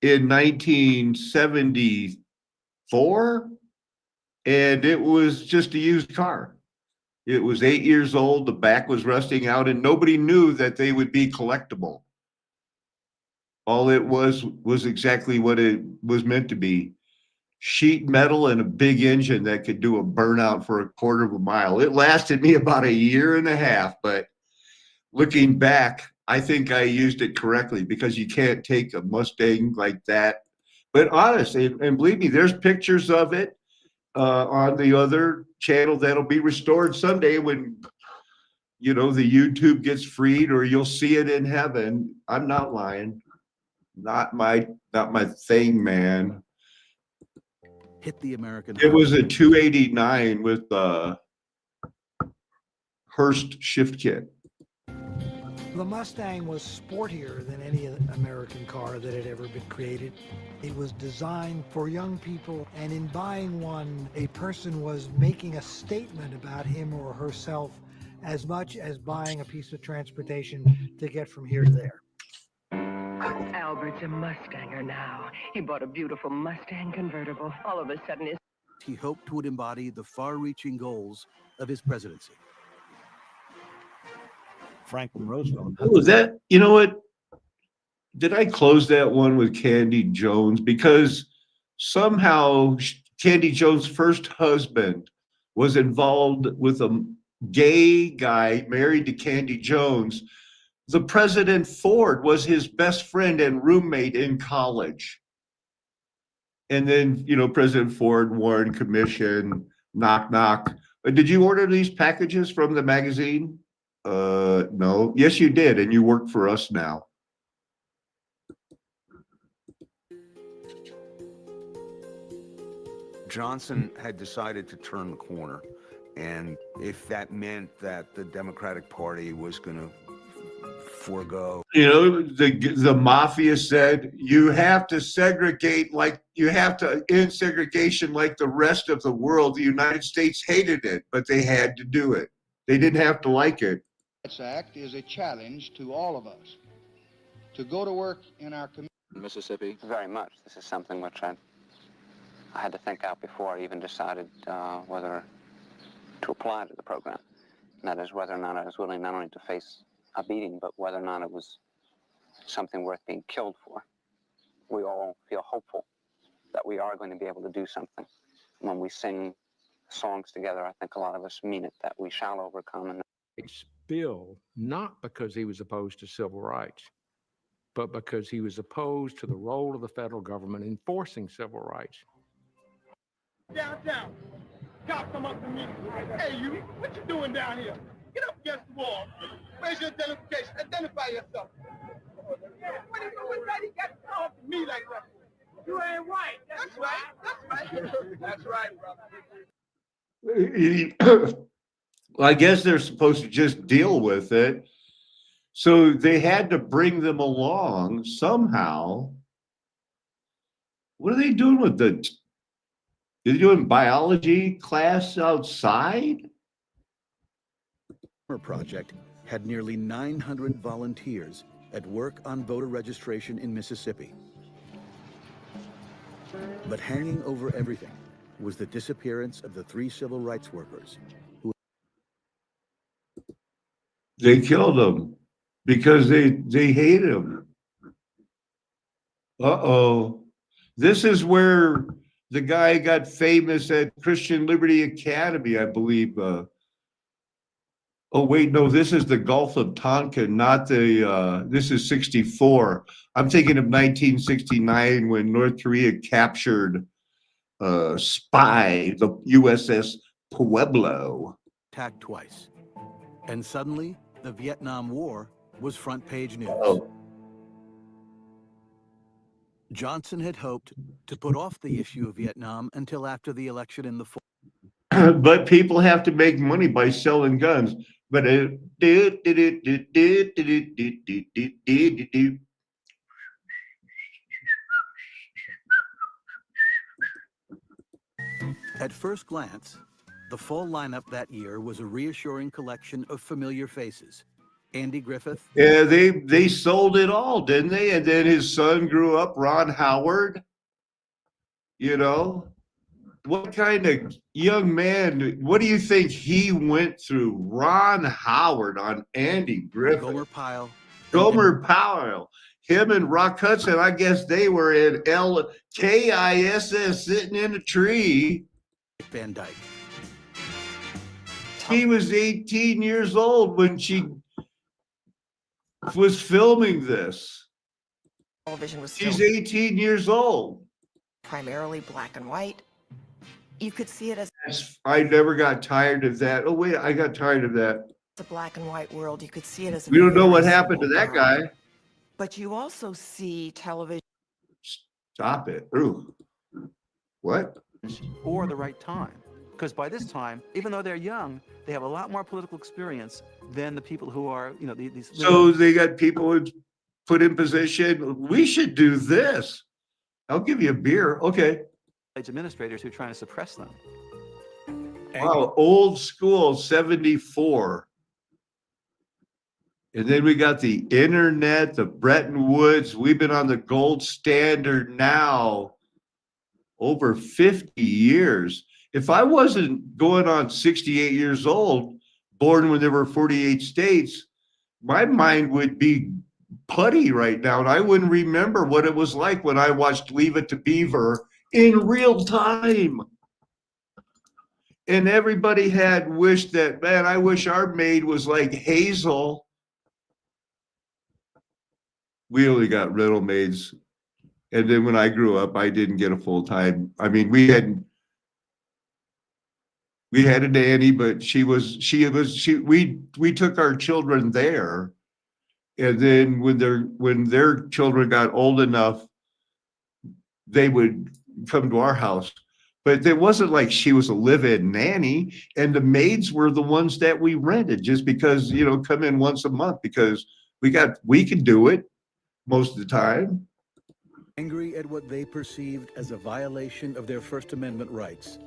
A: in 1974, and it was just a used car. It was 8 years old. The back was rusting out, and nobody knew that they would be collectible. All it was exactly what it was meant to be. Sheet metal and a big engine that could do a burnout for a quarter of a mile. It lasted me about a year and a half, but looking back, I think I used it correctly because you can't take a Mustang like that. But honestly, and believe me, there's pictures of it on the other channel that'll be restored someday when, you know, the YouTube gets freed, or you'll see it in heaven. I'm not lying. Not my thing, man.
J: Hit the American.
A: It was a 289 with Hurst shift kit.
K: The Mustang was sportier than any American car that had ever been created. It was designed for young people, and in buying one, a person was making a statement about him or herself as much as buying a piece of transportation to get from here to there.
Q: Albert's a Mustanger now. He bought a beautiful Mustang convertible. All of a sudden,
J: He hoped would embody the far-reaching goals of his presidency.
R: Franklin Roosevelt.
A: Oh, was that, you know what? Did I close that one with Candy Jones? Because somehow Candy Jones' first husband was involved with a gay guy married to Candy Jones. The President Ford was his best friend and roommate in college. And then, you know, President Ford, Warren Commission, knock, knock. Did you order these packages from the magazine? No. Yes, you did. And you work for us now.
F: Johnson had decided to turn the corner. And if that meant that the Democratic Party was going to forego.
A: You know, the mafia said, you have to segregate, like you have to end segregation like the rest of the world. The United States hated it, but they had to do it. They didn't have to like it.
S: This act is a challenge to all of us to go to work in our community.
T: Mississippi? Very much. This is something which I had to think out before I even decided whether to apply to the program. And that is whether or not I was willing not only to face a beating, but whether or not it was something worth being killed for. We all feel hopeful that we are going to be able to do something. When we sing songs together, I think a lot of us mean it, that we shall overcome. And
U: bill, not because he was opposed to civil rights, but because he was opposed to the role of the federal government enforcing civil rights.
V: Downtown, cops come up to me. Hey, you, what you doing down here? Get up against the wall. Where's your identification? Identify yourself. What do you know? What right he got to talk to me like that? You ain't right. That's right. That's right. That's right, brother.
A: Well, I guess they're supposed to just deal with it. So they had to bring them along somehow. What are they doing with the? Are they doing biology class outside?
J: Project had nearly 900 volunteers at work on voter registration in Mississippi. But hanging over everything was the disappearance of the 3 civil rights workers who
A: They killed them because they hated them. Uh-oh. This is where the guy got famous at Christian Liberty Academy, I believe. Oh, wait, no, this is the Gulf of Tonkin, not this is 64. I'm thinking of 1969 when North Korea captured Spy, the USS Pueblo.
J: attacked twice. And suddenly, the Vietnam War was front page news.
A: Oh.
J: Johnson had hoped to put off the issue of Vietnam until after the election in the fall.
A: But people have to make money by selling guns. But
J: At first glance, the fall lineup that year was a reassuring collection of familiar faces. Andy Griffith.
A: yeah, they sold it all, didn't they? And then his son grew up, Ron Howard. You know, what kind of young man? What do you think he went through? Ron Howard on Andy Griffith. Gomer Pyle. Him and Rock Hudson, I guess they were in LKISS sitting in a tree.
J: Van Dyke.
A: He was 18 years old when she was filming this.
O: Television was
A: She's
O: still
A: 18 years old.
O: primarily black and white. You could see it as
A: I never got tired of that. Oh, wait, I got tired of that.
O: a black and white world. You could see it as a
A: We don't know what
O: very
A: happened to
O: small
A: that
O: world.
A: guy.
O: But you also see television.
A: Stop it. Ooh. What?
H: Or the right time. Because by this time, even though they're young, they have a lot more political experience than the people who are, you know, these.
A: So they got people who put in position. We should do this. I'll give you a beer. Okay.
H: Administrators who are trying to suppress them.
A: Wow, old school 74. And then we got the internet, the Bretton Woods. We've been on the gold standard now over 50 years. If I wasn't going on 68 years old, born when there were 48 states, my mind would be putty right now. And I wouldn't remember what it was like when I watched Leave It to Beaver in real time. And everybody had wished that, man, I wish our maid was like Hazel. We only got rental maids. And then when I grew up, I didn't get a full time. I mean, we had a nanny, but we took our children there. And then when their children got old enough, they would come to our house. But it wasn't like she was a live-in nanny, and the maids were the ones that we rented just because, you know, come in once a month because we can do it most of the time.
J: Angry at what they perceived as a violation of their First Amendment rights,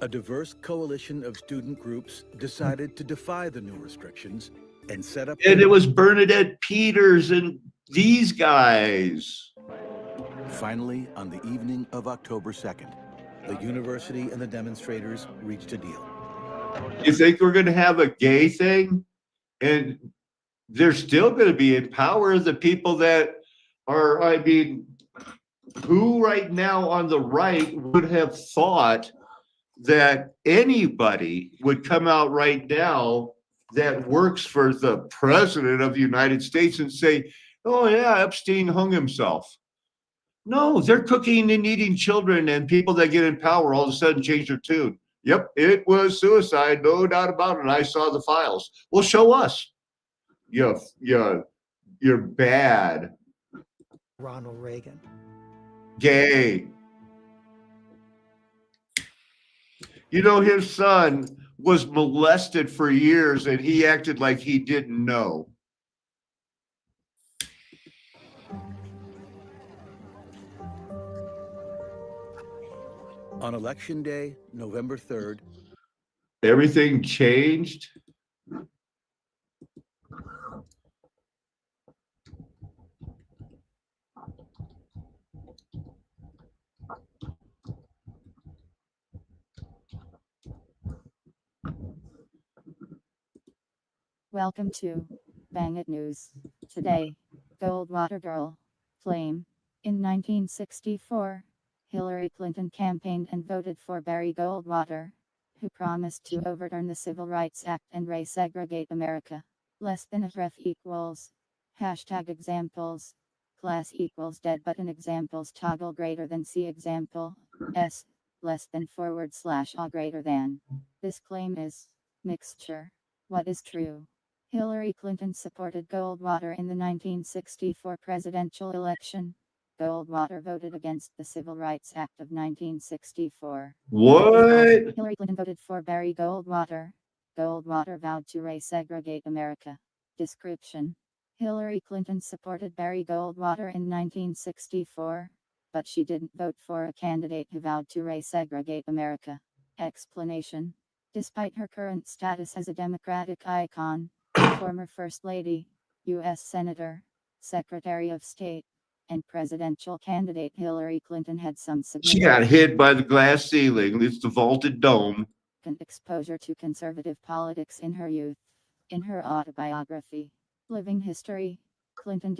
J: a diverse coalition of student groups decided to defy the new restrictions and set up.
A: And it was Bernadette Peters and these guys.
J: Finally, on the evening of October 2nd, the university and the demonstrators reached a deal.
A: You think we're going to have a gay thing? And they're still going to be in power. The people that are, I mean, who right now on the right would have thought that anybody would come out right now that works for the president of the United States and say, oh yeah, Epstein hung himself. No, they're cooking and eating children, and people that get in power all of a sudden change their tune. Yep, it was suicide, no doubt about it. I saw the files. Well, show us. You're bad.
K: Ronald Reagan.
A: Gay. You know, his son was molested for years and he acted like he didn't know.
J: On Election Day, November 3rd,
A: Everything changed.
B: Welcome to Bang It News. Today, Goldwater Girl, Flame. In 1964, Hillary Clinton campaigned and voted for Barry Goldwater, who promised to overturn the Civil Rights Act and resegregate America. Less than a ref equals. Hashtag examples. Class equals dead button examples toggle greater than C example. S. Less than / or greater than. This claim is mixture. What is true? Hillary Clinton supported Goldwater in the 1964 presidential election. Goldwater voted against the Civil Rights Act of 1964.
A: What?
B: Hillary Clinton voted for Barry Goldwater. Goldwater vowed to resegregate America. Description: Hillary Clinton supported Barry Goldwater in 1964, but she didn't vote for a candidate who vowed to resegregate America. Explanation: despite her current status as a Democratic icon, former First Lady, U.S. Senator, Secretary of State, and presidential candidate Hillary Clinton had some
A: She got
B: significant
A: hit by the glass ceiling. It's the vaulted dome.
B: exposure to conservative politics in her youth. In her autobiography, Living History, Clinton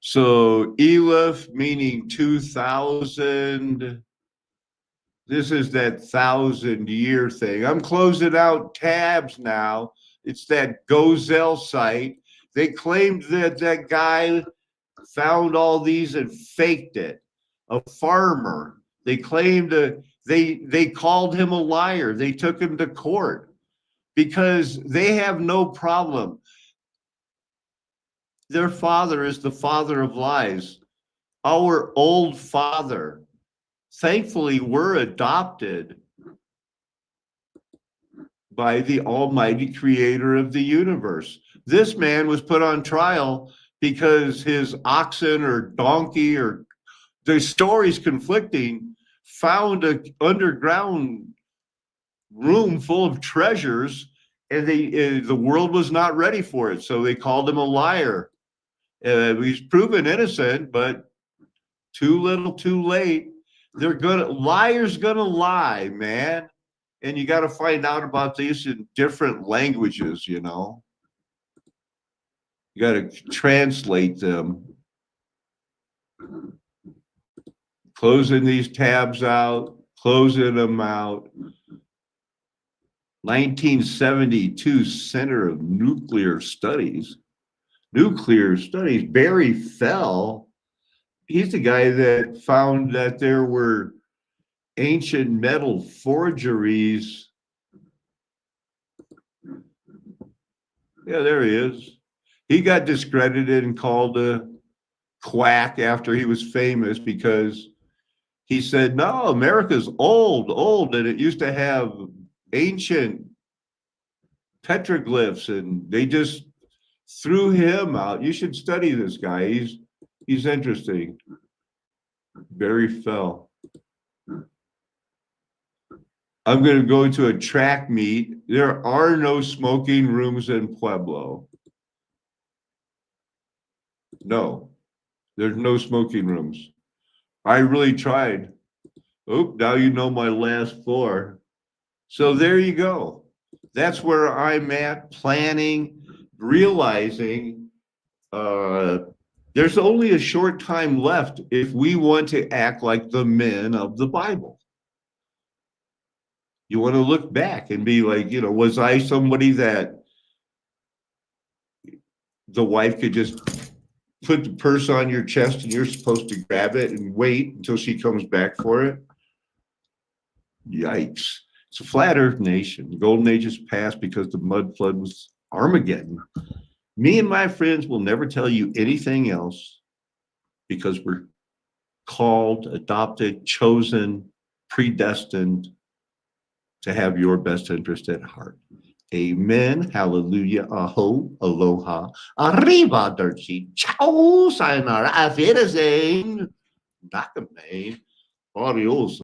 A: So Elif meaning 2000. This is that 1,000-year thing. I'm closing out tabs now. It's that Gozell site. They claimed that that guy found all these and faked it. A farmer. They claimed they called him a liar. They took him to court because they have no problem. Their father is the father of lies. Our old father. Thankfully, we're adopted by the almighty creator of the universe. This man was put on trial because his oxen or donkey, or the stories conflicting, found an underground room full of treasures, and the world was not ready for it. So they called him a liar. He's proven innocent, but too little, too late. Liars gonna lie, man. And you got to find out about these in different languages, you know. You got to translate them. Closing these tabs out, closing them out. 1972 Center of Nuclear Studies. Barry Fell. He's the guy that found that there were ancient metal forgeries. Yeah, there he is. He got discredited and called a quack after he was famous because he said, no, America's old, and it used to have ancient petroglyphs, and they just threw him out. You should study this guy. He's interesting. Barry Fell. I'm going to go to a track meet. There are no smoking rooms in Pueblo. No, there's no smoking rooms. I really tried. Oh, now you know my last four. So there you go. That's where I'm at, planning, realizing there's only a short time left if we want to act like the men of the Bible. You want to look back and be like, was I somebody that the wife could just put the purse on your chest and you're supposed to grab it and wait until she comes back for it? Yikes. It's a flat earth nation. The golden age is past because the mud flood was Armageddon. Me and my friends will never tell you anything else because we're called, adopted, chosen, predestined to have your best interest at heart. Amen. Hallelujah. Aho. Aloha. Arrivederci. Ciao. Sayonara. Auf Wiedersehen. Nakame. Adios.